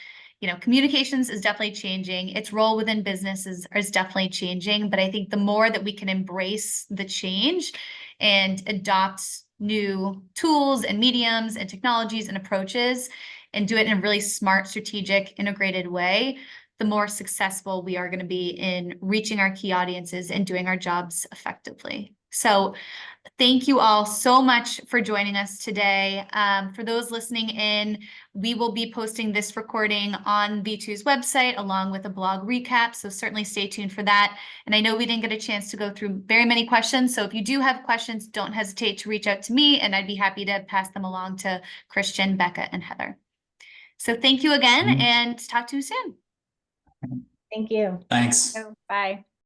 communications is definitely changing. Its role within business is definitely changing. But I think the more that we can embrace the change and adopt new tools and mediums and technologies and approaches and do it in a really smart, strategic, integrated way, the more successful we are going to be in reaching our key audiences and doing our jobs effectively. So Thank you all so much for joining us today. For those listening in, we will be posting this recording on V2's website along with a blog recap, so certainly stay tuned for that. And I know we didn't get a chance to go through very many questions, so if you do have questions, don't hesitate to reach out to me, and I'd be happy to pass them along to Christian, Becca, and Heather. So thank you again, and talk to you soon. Thank you. Thanks. So, bye.